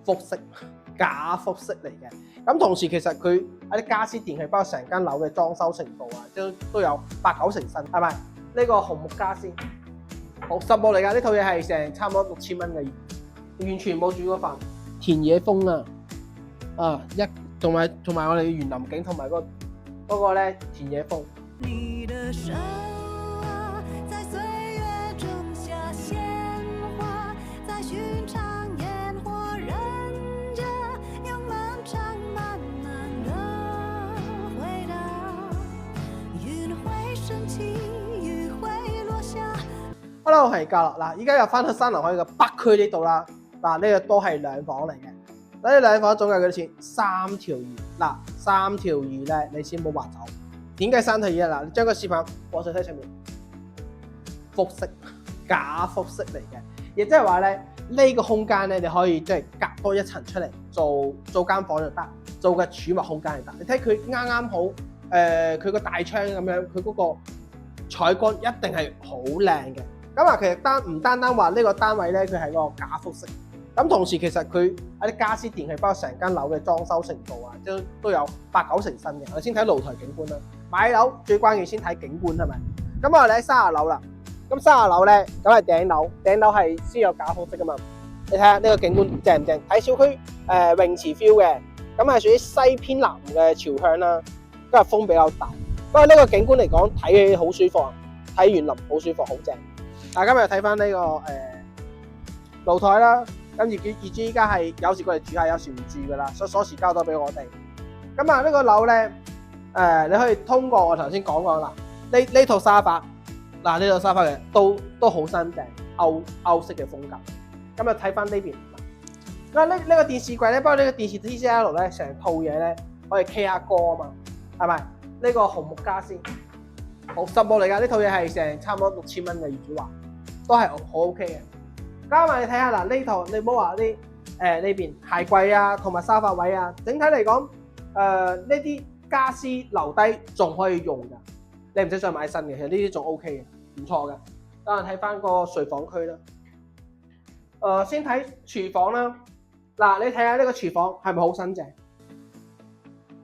複式假複式嚟嘅。咁同時其實佢一啲家私電器，包括成間樓嘅裝修程度啊，都有8-9成新，係咪？呢個紅木家私，好實木嚟㗎，呢套嘢係成差唔多6000蚊嘅，完全冇煮過飯。田野風同埋我哋嘅園林景同埋嗰個咧田野風。你的手啊，在歲月種下鮮花，在尋常煙火人家，用漫長漫漫的回答，雲會升起，雨會落下。Hello， 係家樂嗱，依家又翻到山林海嘅北區呢度啦。嗱，呢個都係兩房嚟嘅。呢兩房總計幾多錢？3條2。嗱，3條2咧，你先唔好話走。點解3條2啊？嗱，你將個視頻放上睇上面，複式假複式嚟嘅，亦即係話咧，呢個空間咧，你可以即係隔多一層出嚟做間房就得，做個儲物空間就得。你睇佢啱啱好，佢個大窗咁樣，佢嗰個採光一定係好靚嘅。咁啊，其實唔單話呢個單位咧，佢係個假複式。咁同時其實佢一啲家私電器，包括成間樓嘅裝修程度啊，都有8-9成新嘅。我哋先睇露台景觀啦。買樓最關鍵先睇景觀係咪？咁我哋喺30樓啦。咁30樓咧，咁係頂樓，頂樓係先有假複式噶嘛。你睇下呢個景觀正唔正？睇小區泳池 feel 嘅，咁係屬於西偏南嘅朝向啦。今日風比較大，不過呢個景觀嚟講睇起好舒服啊，睇園林好舒服，好正。嗱，今日睇翻呢個露台啦。咁業主依家係有時過嚟住下，有時唔住噶啦，所以鎖匙交咗俾我哋。咁啊，呢個樓咧，你可以通過我頭先講過啦。呢套沙發，嗱呢套沙發嘅都好新淨，歐式嘅風格。咁啊睇翻呢邊，嗱呢個電視櫃咧，不過呢個電視 TCL 咧，成套嘢咧可以 K 下歌啊嘛，係咪？呢個紅木家私，好實木嚟㗎，呢套嘢係成差唔多6000蚊嘅，業主話都係好 OK 嘅。加埋你睇下嗱，呢套你唔好話啲呢邊鞋櫃啊，同埋沙發位啊，整體嚟講呢啲家私留低仲可以用㗎，你唔使再買新嘅，其實呢啲仲 OK 嘅，唔錯㗎。等我睇翻個睡房區啦。先睇廚房啦。嗱，你睇下呢個廚房係咪好新淨？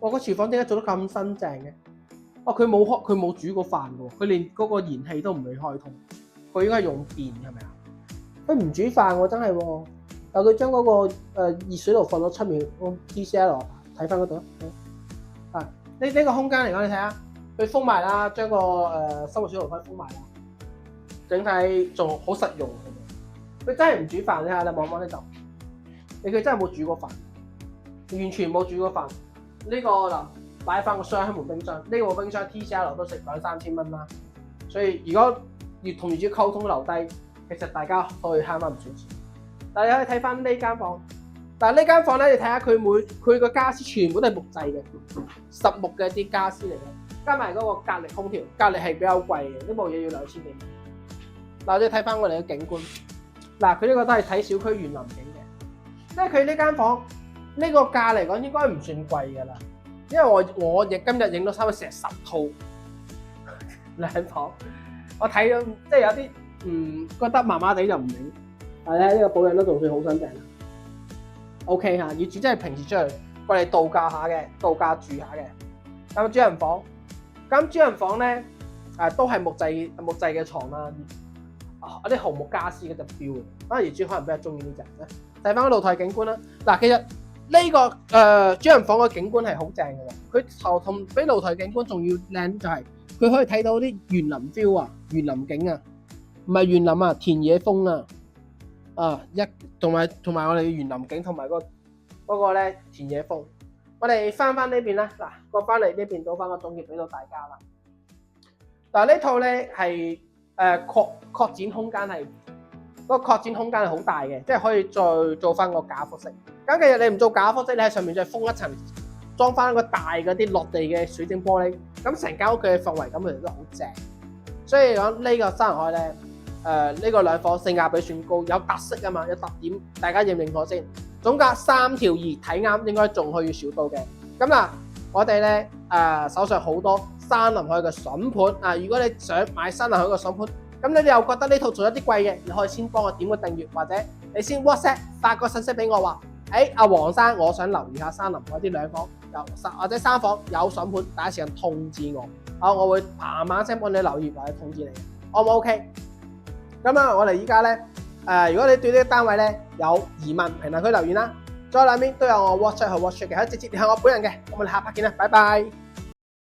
我個廚房點解做得咁新淨嘅？佢冇煮過飯㗎喎，佢連嗰個燃氣都唔會開通，佢應該係用電係咪啊？佢唔煮飯喎，真係喎。但佢將嗰個熱水爐放咗出面，個 TCL 睇翻嗰度啊。呢個空間嚟講，你睇下，佢封埋啦，將個生活水爐可以封埋啦。整體仲好實用。佢真係唔煮飯，你睇下，你望望呢度，佢真係冇煮過飯，完全冇煮過飯。呢個嗱擺翻個雙開門冰箱，呢個冰箱 TCL 都食2-3千蚊啦。所以如果要同業主溝通留低，其實大家可以慳翻唔少錢。但係你可以睇翻呢間房，但係呢間房咧，你睇下佢個傢俬全部都係木製嘅，實木嘅啲傢俬嚟嘅，加埋嗰個格力空調，格力係比較貴嘅，呢部嘢要2000幾蚊。嗱，你睇翻我哋嘅景觀，嗱佢呢個都係睇小區園林景嘅，即係佢呢間房呢個價嚟講應該唔算貴㗎啦，因為我亦今日影到差唔多成10套兩房，我睇咗即係有啲。覺得麻麻地就唔影，但係咧呢個保養都仲算好新淨 ，OK 嚇。業主真係平時出嚟過嚟度假下嘅，度假住下嘅。咁主人房，咧都係木製嘅床啦，啲紅木家私嗰隻標嘅。反而業主可能比較中意呢隻咧。睇翻個露台景觀啦，嗱其實呢個主人房嘅景觀係好正嘅喎，佢同比露台景觀仲要靚就係佢可以睇到啲園林 feel 啊，園林景啊。唔係園林啊，田野風啊，同埋我哋園林景同埋嗰個咧田野風。我哋翻呢邊啦，嗱，過翻嚟呢邊做翻個總結俾到大家啦。嗱，呢套咧係擴展空間係個擴展空間係好大嘅，即係可以再做翻個假複式。咁其實你唔做假複式，你喺上面再封一層，裝翻個大嗰啲落地嘅水晶玻璃，咁成間屋嘅氛圍感其實都好正。所以講呢個山海咧。呢個兩房性價比算高，有特色啊嘛，有特點，大家認唔認可先？總價3條2，睇啱應該仲可以少到嘅。咁嗱，我哋咧手上好多山林海嘅筍盤啊！如果你想買山林海嘅筍盤，咁你哋又覺得呢套做一啲貴嘅，你可以先幫我點個訂閱，或者你先 WhatsApp 發個信息俾我話阿黃生，我想留意下山林嗰啲兩房或者三房有筍盤，第一時間通知我，我會嘭聲幫你留意或者通知你嘅，O 唔 OK？咁啊，我哋依家咧如果你對呢個單位咧有疑問，評論區留言啦，左右兩邊都有我 WhatsApp 去 WhatsApp 嘅，可以直接聯繫我本人嘅。咁我哋下 part 見啦，拜拜。